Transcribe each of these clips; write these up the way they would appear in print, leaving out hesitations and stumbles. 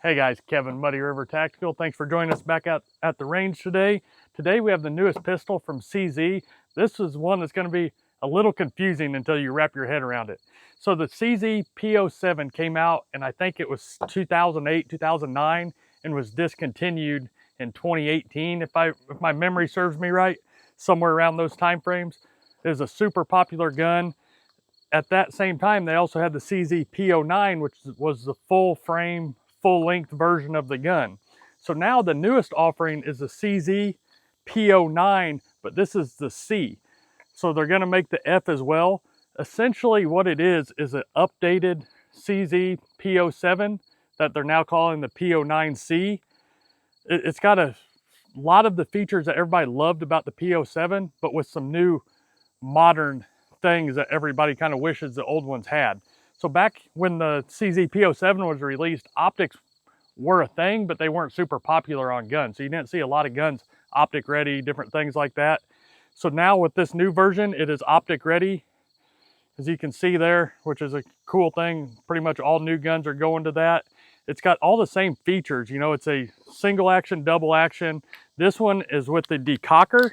Hey guys, Kevin, Muddy River Tactical. Thanks for joining us back out at the range today. Today we have the newest pistol from CZ. This is one that's going to be a little confusing until you wrap your head around it. So the CZ P-07 came out, and I think it was 2008, 2009, and was discontinued in 2018, if my memory serves me right, somewhere around those time frames. It is a super popular gun. At that same time, they also had the CZ P-09, which was the full frame, full-length version of the gun. So now the newest offering is the CZ P-09, but this is the C. So they're going to make the F as well. Essentially what it is an updated CZ P-07 that they're now calling the P-09 C. It's got a lot of the features that everybody loved about the P-07, but with some new modern things that everybody kind of wishes the old ones had. So back when the CZ P-07 was released, optics were a thing, but they weren't super popular on guns. So you didn't see a lot of guns optic ready, different things like that. So now with this new version, it is optic ready, as you can see there, which is a cool thing. Pretty much all new guns are going to that. It's got all the same features. You know, it's a single action, double action. This one is with the decocker.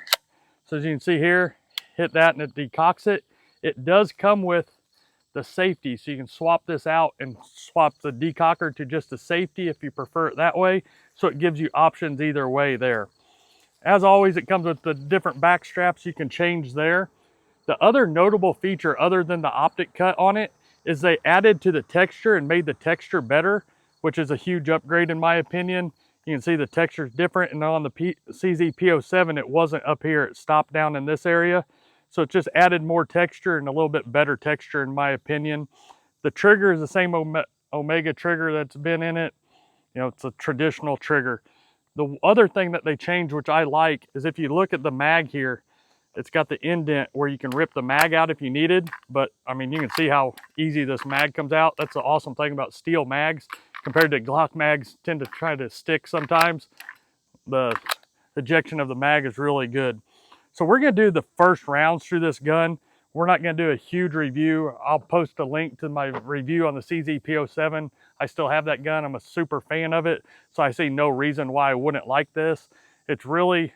So as you can see here, hit that and it decocks it. It does come with the safety, so you can swap this out and swap the decocker to just the safety if you prefer it that way. So it gives you options either way there. As always, it comes with the different back straps you can change there. The other notable feature, other than the optic cut on it, is they added to the texture and made the texture better, which is a huge upgrade in my opinion. You can see the texture is different, and on the CZ P-07, it wasn't up here, it stopped down in this area. So it just added more texture and a little bit better texture in my opinion. The trigger is the same Omega trigger that's been in it. You know, it's a traditional trigger. The other thing that they changed, which I like, is if you look at the mag here, it's got the indent where you can rip the mag out if you needed. But I mean, you can see how easy this mag comes out. That's the awesome thing about steel mags compared to Glock mags tend to try to stick sometimes. The ejection of the mag is really good. So we're going to do the first rounds through this gun. We're not going to do a huge review. I'll post a link to my review on the CZ P-07. I still have that gun. I'm a super fan of it. So I see no reason why I wouldn't like this. It's really,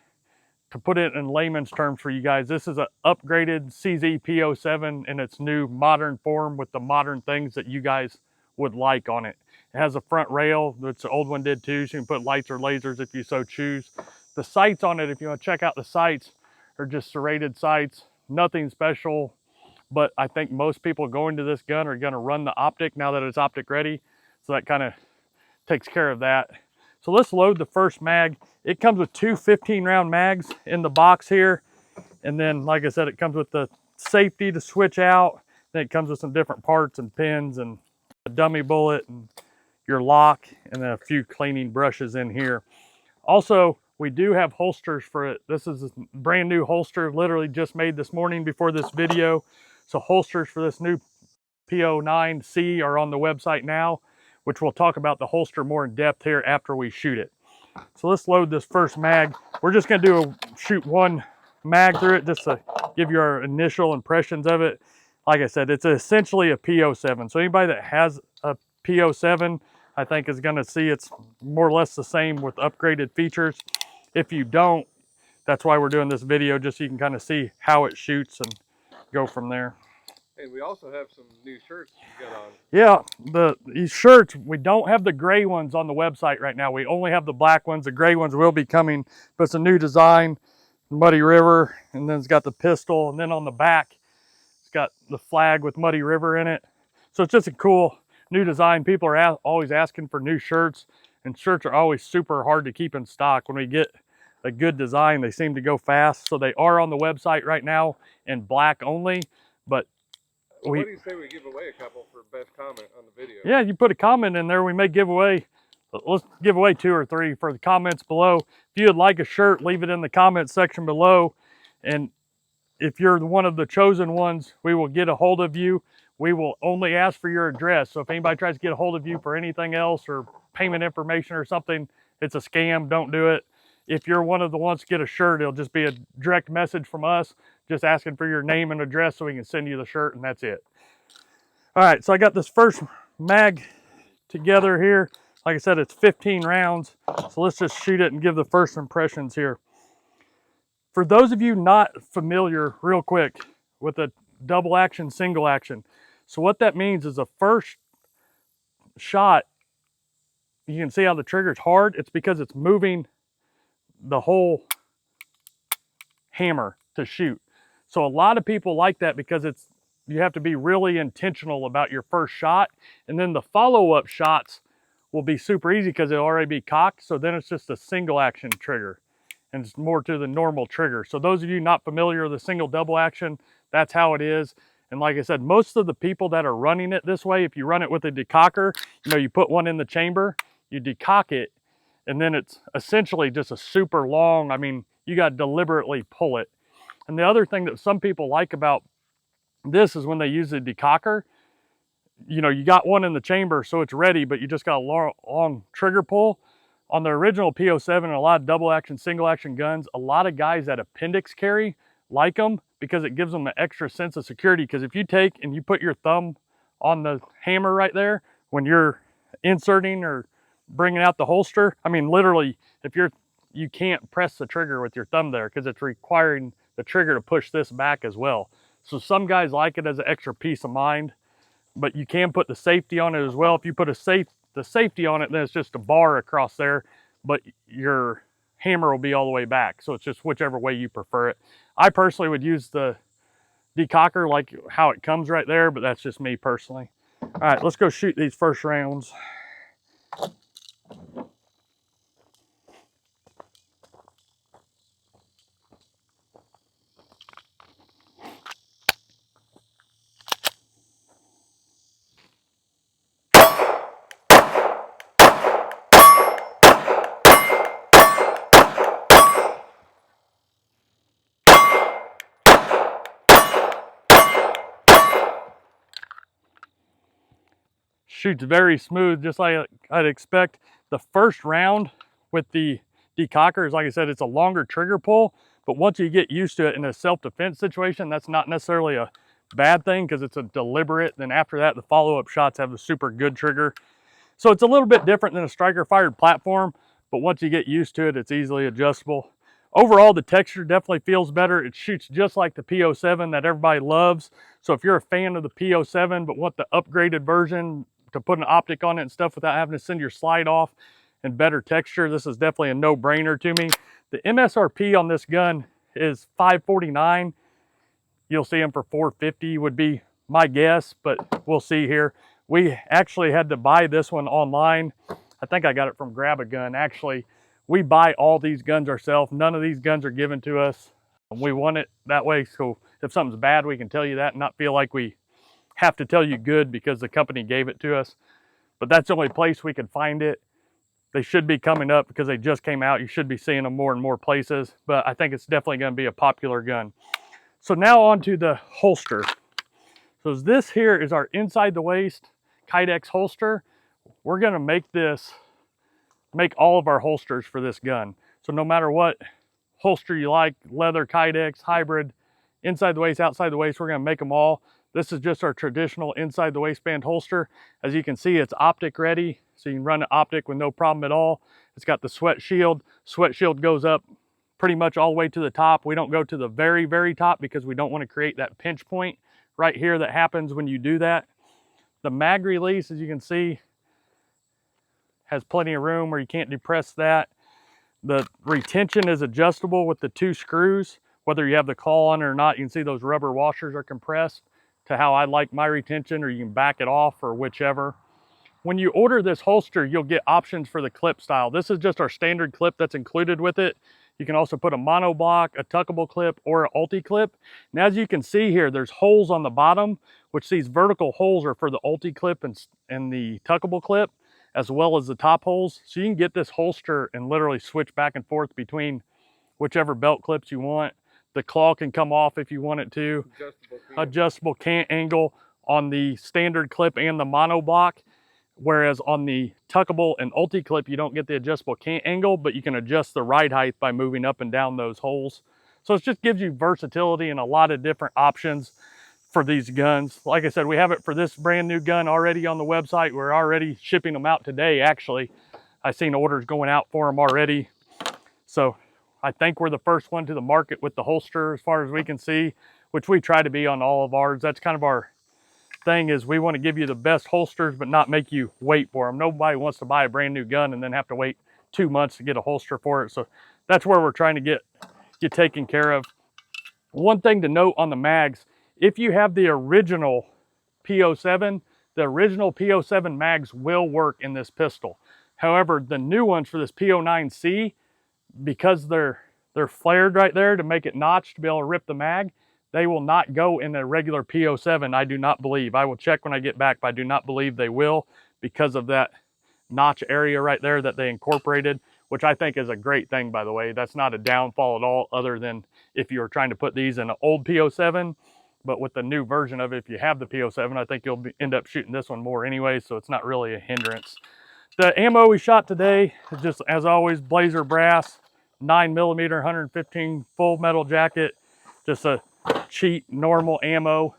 to put it in layman's terms for you guys, this is an upgraded CZ P-07 in its new modern form with the modern things that you guys would like on it. It has a front rail, which the old one did too. So you can put lights or lasers if you so choose. The sights on it, if you want to check out the sights, are just serrated sights, nothing special, but I think most people going to this gun are going to run the optic now that it's optic ready, so that kind of takes care of that. So let's load the first mag. It comes with two 15-round mags in the box here, and then like I said, it comes with the safety to switch out. Then it comes with some different parts and pins and a dummy bullet and your lock, and then a few cleaning brushes in here. Also, we do have holsters for it. This is a brand new holster, literally just made this morning before this video. So holsters for this new P-09 C are on the website now, which we'll talk about the holster more in depth here after we shoot it. So let's load this first mag. We're just gonna shoot one mag through it just to give you our initial impressions of it. Like I said, it's essentially a P-07. So anybody that has a P-07, I think is gonna see it's more or less the same with upgraded features. If you don't, that's why we're doing this video, just so you can kind of see how it shoots and go from there. And we also have some new shirts you got on. Yeah, these shirts, we don't have the gray ones on the website right now. We only have the black ones. The gray ones will be coming, but it's a new design, Muddy River, and then it's got the pistol, and then on the back, it's got the flag with Muddy River in it. So it's just a cool new design. People are always asking for new shirts, and shirts are always super hard to keep in stock. When we get a good design, they seem to go fast. So they are on the website right now in black only, but well, what do you say we give away a couple for best comment on the video? Yeah, you put a comment in there, we may give away, let's give away 2 or 3 for the comments below. If you would like a shirt, leave it in the comments section below. And if you're one of the chosen ones, we will get a hold of you. We will only ask for your address. So if anybody tries to get a hold of you for anything else or payment information or something, it's a scam. Don't do it. If you're one of the ones to get a shirt, it'll just be a direct message from us, just asking for your name and address so we can send you the shirt, and that's it. All right, so I got this first mag together here. Like I said, it's 15 rounds. So let's just shoot it and give the first impressions here. For those of you not familiar, real quick, with a double action, single action. So what that means is the first shot, you can see how the trigger's hard. It's because it's moving the whole hammer to shoot. So a lot of people like that because you have to be really intentional about your first shot, and then the follow-up shots will be super easy because it'll already be cocked. So then it's just a single action trigger, and it's more to the normal trigger. So those of you not familiar with the single double action, that's how it is. And like I said, most of the people that are running it this way, if you run it with a decocker, you put one in the chamber, you decock it, and then it's essentially just a super long, you got to deliberately pull it. And the other thing that some people like about this is when they use the decocker, you got one in the chamber, so it's ready, but you just got a long trigger pull. On the original P-07 and a lot of double action, single action guns, a lot of guys that appendix carry like them because it gives them an extra sense of security. Because if you take and you put your thumb on the hammer right there, when you're inserting or bringing out the holster, literally, you can't press the trigger with your thumb there because it's requiring the trigger to push this back as well. So some guys like it as an extra peace of mind, but you can put the safety on it as well. If you put the safety on it, then it's just a bar across there, but your hammer will be all the way back. So it's just whichever way you prefer it. I personally would use the decocker like how it comes right there, but that's just me personally. All right, let's go shoot these first rounds. Shoots very smooth, just like I'd expect. The first round with the decocker is, like I said, it's a longer trigger pull, but once you get used to it in a self-defense situation, that's not necessarily a bad thing because it's a deliberate. Then after that, the follow-up shots have a super good trigger. So it's a little bit different than a striker fired platform, but once you get used to it, it's easily adjustable. Overall, the texture definitely feels better. It shoots just like the P-07 that everybody loves. So if you're a fan of the P-07 but want the upgraded version to put an optic on it and stuff without having to send your slide off and better texture, this is definitely a no-brainer to me. The MSRP on this gun is $549. You'll see them for $450 would be my guess, but we'll see here. We actually had to buy this one online. I think I got it from Grab a Gun. Actually, we buy all these guns ourselves. None of these guns are given to us. We want it that way, so if something's bad, we can tell you that and not feel like we have to tell you good because the company gave it to us. But that's the only place we could find it. They should be coming up because they just came out. You should be seeing them more and more places, but I think it's definitely going to be a popular gun. So now on to the holster. So this here is our inside the waist Kydex holster. We're going to make all of our holsters for this gun. So no matter what holster you like, leather, Kydex, hybrid, inside the waist, outside the waist, we're going to make them all. This is just our traditional inside the waistband holster. As you can see, it's optic ready, so you can run an optic with no problem at all. It's got the sweat shield. Sweat shield goes up pretty much all the way to the top. We don't go to the very, very top because we don't want to create that pinch point right here that happens when you do that. The mag release, as you can see, has plenty of room where you can't depress that. The retention is adjustable with the 2 screws. Whether you have the claw on it or not, you can see those rubber washers are compressed to how I like my retention, or you can back it off or whichever. When you order this holster, you'll get options for the clip style. This is just our standard clip that's included with it. You can also put a monoblock, a tuckable clip, or an ulti clip. And as you can see here, there's holes on the bottom, which these vertical holes are for the ulti clip and the tuckable clip, as well as the top holes. So you can get this holster and literally switch back and forth between whichever belt clips you want. The claw can come off if you want it to. Adjustable cant angle on the standard clip and the monoblock. Whereas on the tuckable and ulti clip, you don't get the adjustable cant angle, but you can adjust the ride height by moving up and down those holes. So it just gives you versatility and a lot of different options for these guns. Like I said, we have it for this brand new gun already on the website. We're already shipping them out today, actually. I've seen orders going out for them already. So I think we're the first one to the market with the holster as far as we can see, which we try to be on all of ours. That's kind of our thing, is we want to give you the best holsters, but not make you wait for them. Nobody wants to buy a brand new gun and then have to wait 2 months to get a holster for it. So that's where we're trying to get taken care of. One thing to note on the mags, if you have the original P-07, the original P-07 mags will work in this pistol. However, the new ones for this P-09 C, because they're flared right there to make it notched to be able to rip the mag, they will not go in a regular P-07, I do not believe. I will check when I get back, but I do not believe they will, because of that notch area right there that they incorporated, which I think is a great thing, by the way. That's not a downfall at all, other than if you were trying to put these in an old P-07. But with the new version of it, if you have the P-07, I think you'll end up shooting this one more anyway, so it's not really a hindrance. The ammo we shot today is just, as always, Blazer brass, 9mm, 115 full metal jacket, just a cheap, normal ammo.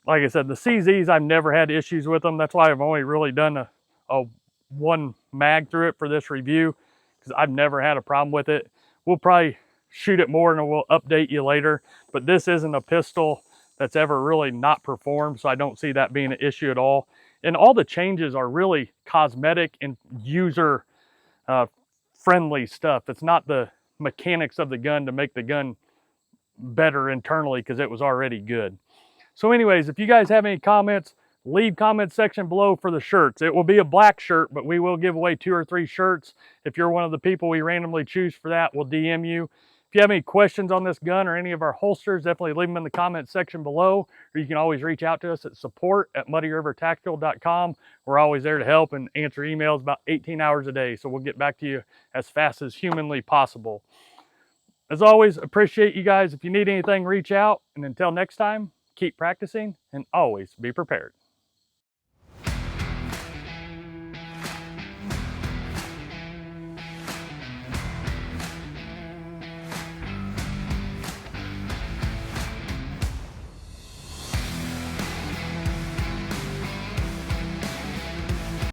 Like I said, the CZs, I've never had issues with them. That's why I've only really done a one mag through it for this review, because I've never had a problem with it. We'll probably shoot it more and we'll update you later, but this isn't a pistol that's ever really not performed, so I don't see that being an issue at all. And all the changes are really cosmetic and user friendly stuff. It's not the mechanics of the gun to make the gun better internally, because it was already good. So anyways, if you guys have any comments, leave comment section below for the shirts. It will be a black shirt, but we will give away 2 or 3 shirts. If you're one of the people we randomly choose for that, we'll DM you. If you have any questions on this gun or any of our holsters, definitely leave them in the comment section below, or you can always reach out to us at support@muddyrivertactical.com. We're always there to help and answer emails about 18 hours a day, so we'll get back to you as fast as humanly possible. As always, appreciate you guys. If you need anything, reach out. And until next time, keep practicing and always be prepared.